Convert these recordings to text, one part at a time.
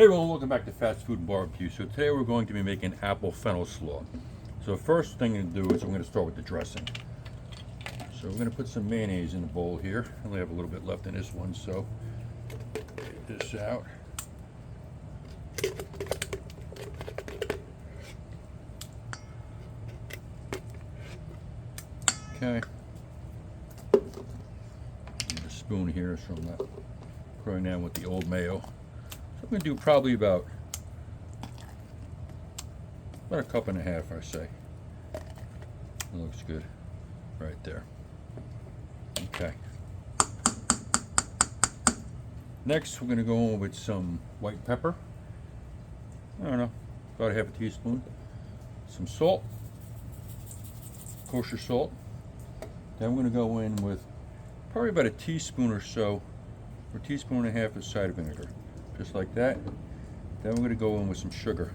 Hey everyone, welcome back to Fast Food and Barbecue. So today we're going to be making apple fennel slaw. So first thing to do is I'm going to start with the dressing. So we're going to put some mayonnaise in the bowl here. I only have a little bit left in this one, so get this out. Okay. Get a spoon here so I'm not pouring down with the old mayo. So I'm going to do probably about a cup and a half, I say. That looks good right there. Okay. Next, we're going to go in with some white pepper. I don't know, about a half a teaspoon. Some salt, kosher salt. Then we're going to go in with probably about a teaspoon or so, or a teaspoon and a half of cider vinegar. Just like that. Then we're going to go in with some sugar.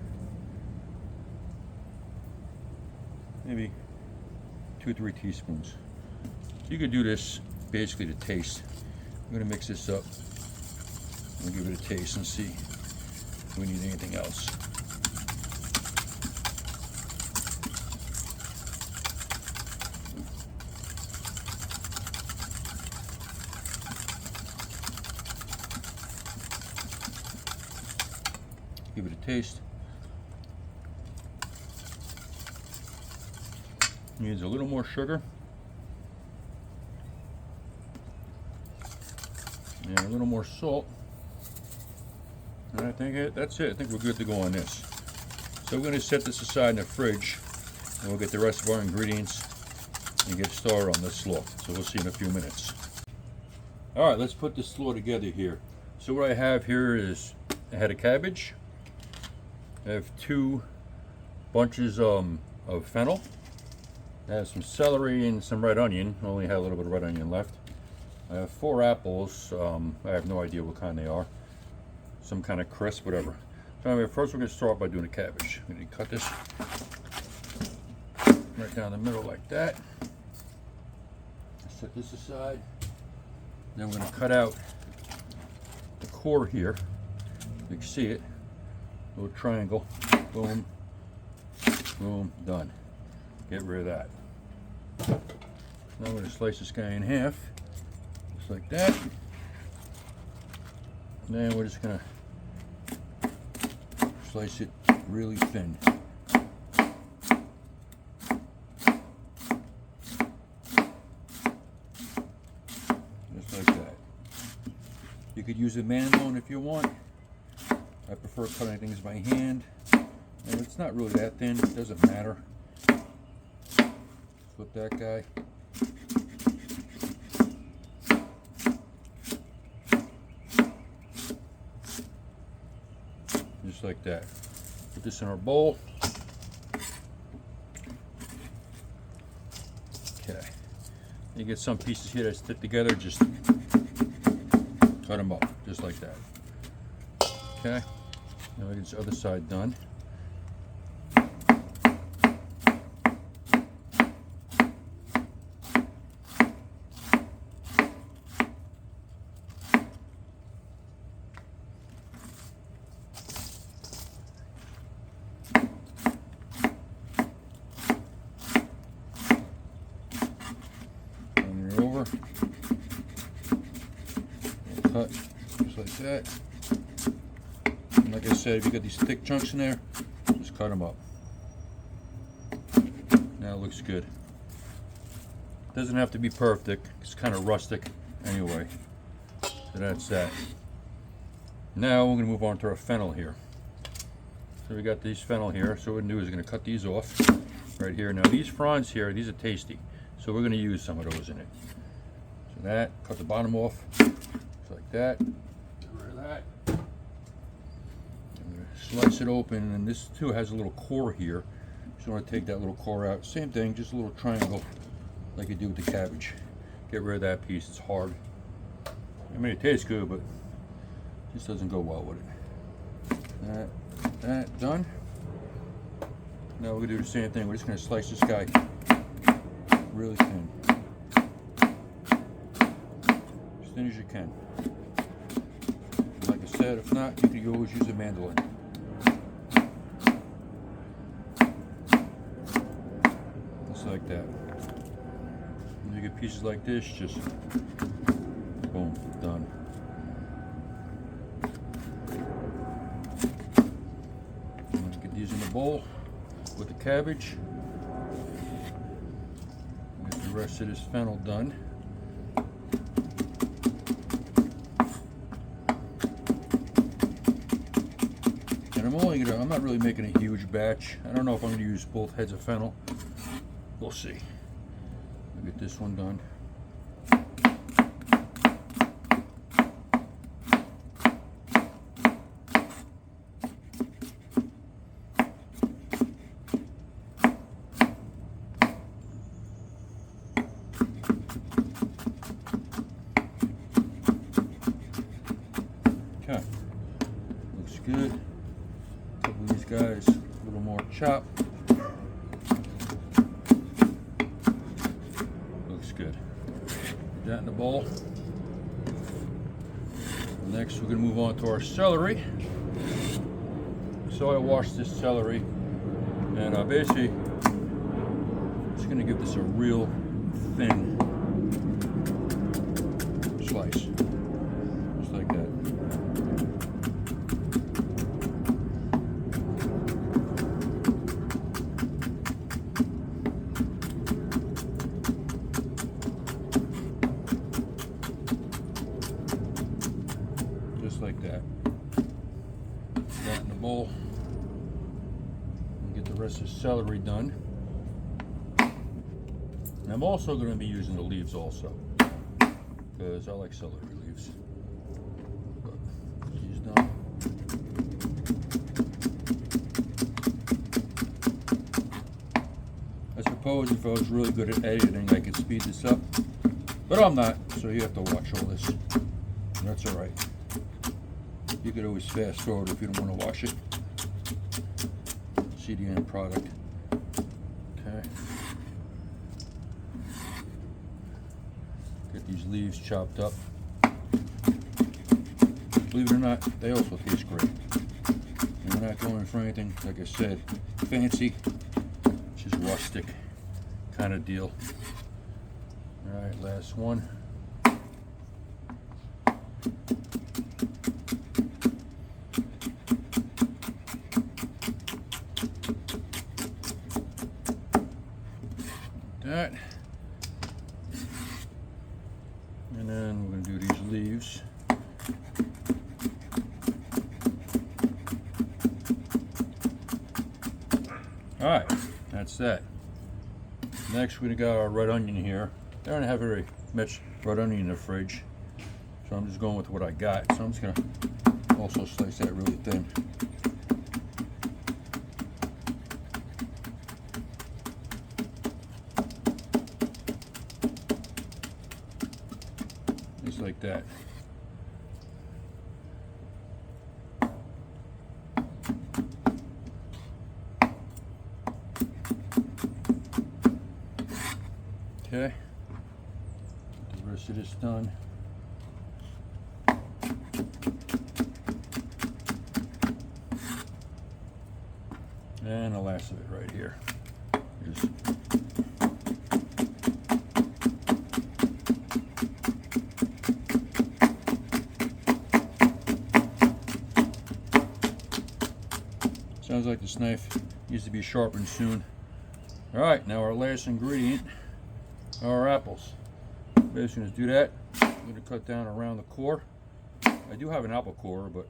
Maybe 2-3 teaspoons. So you could do this basically to taste. I'm going to mix this up. We'll give it a taste and see if we need anything else. Give it a taste. Needs a little more sugar and a little more salt. And I think that's it. I think we're good to go on this. So we're going to set this aside in the fridge, and we'll get the rest of our ingredients and get started on this slaw. So we'll see in a few minutes. All right, let's put this slaw together here. So what I have here is a head of cabbage. I have 2 bunches of fennel. I have some celery and some red onion. I only have a little bit of red onion left. I have 4 apples. I have no idea what kind they are. Some kind of crisp, whatever. So anyway, first we're going to start by doing the cabbage. I'm going to cut this right down the middle like that. Set this aside. Then we're going to cut out the core here. You can see it. Little triangle. Boom. Boom. Done. Get rid of that. Now we're going to slice this guy in half. Just like that. And then we're just going to slice it really thin. Just like that. You could use a man bone if you want. I prefer cutting things by hand. And it's not really that thin, it doesn't matter. Flip that guy. Just like that. Put this in our bowl. Okay. You get some pieces here that stick together, just cut them up, just like that. Okay. Now we get this other side done. Over. We'll cut just like that. And like I said, if you got these thick chunks in there, just cut them up. Now it looks good. Doesn't have to be perfect. It's kind of rustic anyway. So that's that. Now we're going to move on to our fennel here. So we got these fennel here. So what we're going to do is we're going to cut these off right here. Now these fronds here, these are tasty. So we're going to use some of those in it. So that, cut the bottom off, just like that. Get rid of that. I'm going to slice it open, and this too has a little core here. Just want to take that little core out. Same thing, just a little triangle like you do with the cabbage. Get rid of that piece, it's hard. I mean, it tastes good, but it just doesn't go well with it. That, done. Now we're going to do the same thing. We're just going to slice this guy really thin. As thin as you can. Like I said, set. If not, you can always use a mandolin. Just like that. When you get pieces like this, just boom, done. I'm going to get these in the bowl with the cabbage. Get the rest of this fennel done. And I'm not really making a huge batch. I don't know if I'm going to use both heads of fennel. We'll see. I'll get this one done. Okay, looks good. A couple of these guys, a little more chopped. Looks good. Put that in the bowl. Next, we're going to move on to our celery. So I washed this celery, and basically, just going to give this a real thin slice, just like that. Just like that. Put that in the bowl. And get the rest of the celery done. And I'm also going to be using the leaves also, because I like celery leaves. But these done. I suppose if I was really good at editing, I could speed this up, but I'm not, so you have to watch all this. And that's all right. You could always fast forward if you don't want to watch it. See the end product. Okay. Get these leaves chopped up. Believe it or not, they also taste great. And we're not going for anything, like I said, fancy, just rustic kind of deal. All right, last one. That, and then we're going to do these leaves. All right, that's that. Next, we're going to got our red onion here. I don't have very much red onion in the fridge, so I'm just going with what I got. So I'm just going to also slice that really thin. Just like that. Okay. Get the rest of this done. And the last of it right here. Just sounds like this knife needs to be sharpened soon. All right, now our last ingredient are our apples. Basically, going to do that. I'm going to cut down around the core. I do have an apple core, but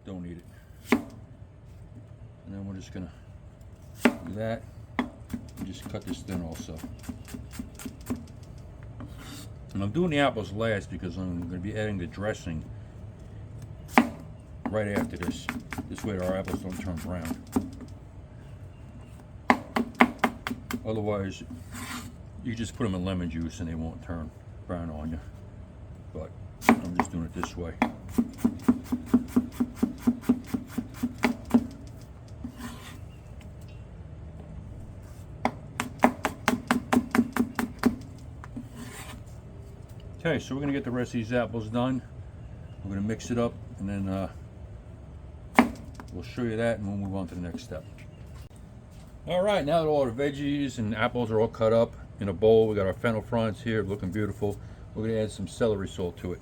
don't need it. And then we're just going to do that and just cut this thin also. And I'm doing the apples last because I'm going to be adding the dressing right after this. This way our apples don't turn brown. Otherwise, you just put them in lemon juice and they won't turn brown on you. But I'm just doing it this way. Okay, so we're going to get the rest of these apples done. We're going to mix it up and then we'll show you that, and we'll move on to the next step. All right, now that all the veggies and apples are all cut up in a bowl, we got our fennel fronds here looking beautiful. We're going to add some celery salt to it.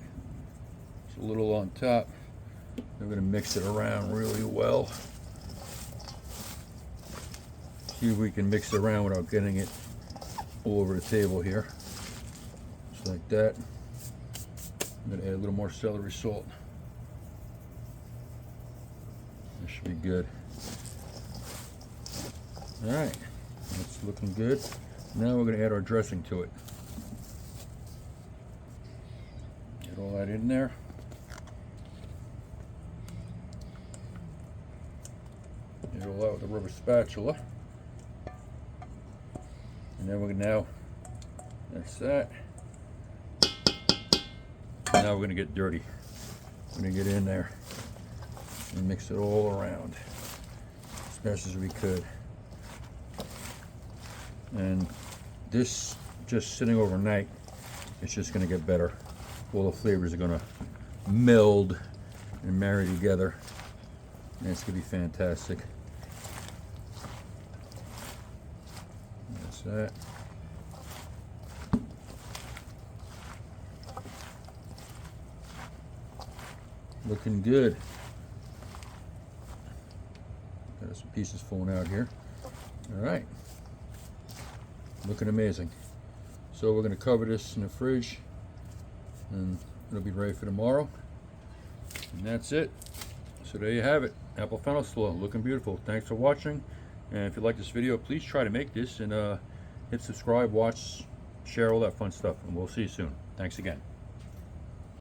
Just a little on top. We're going to mix it around really well. See if we can mix it around without getting it all over the table here. Just like that. I'm going to add a little more celery salt. That should be good. All right, that's looking good. Now we're going to add our dressing to it. Get all that in there. Get it all out with a rubber spatula. And then we're now, that's that. Now we're going to get dirty. We're going to get in there and mix it all around as best as we could. And this, just sitting overnight, it's just going to get better. All the flavors are going to meld and marry together, and it's going to be fantastic. That's that. Looking good. Got some pieces falling out here. All right. Looking amazing. So we're going to cover this in the fridge, and it'll be ready for tomorrow. And that's it. So there you have it. Apple fennel slaw, looking beautiful. Thanks for watching. And if you like this video, please try to make this, and hit subscribe, watch, share, all that fun stuff. And we'll see you soon. Thanks again.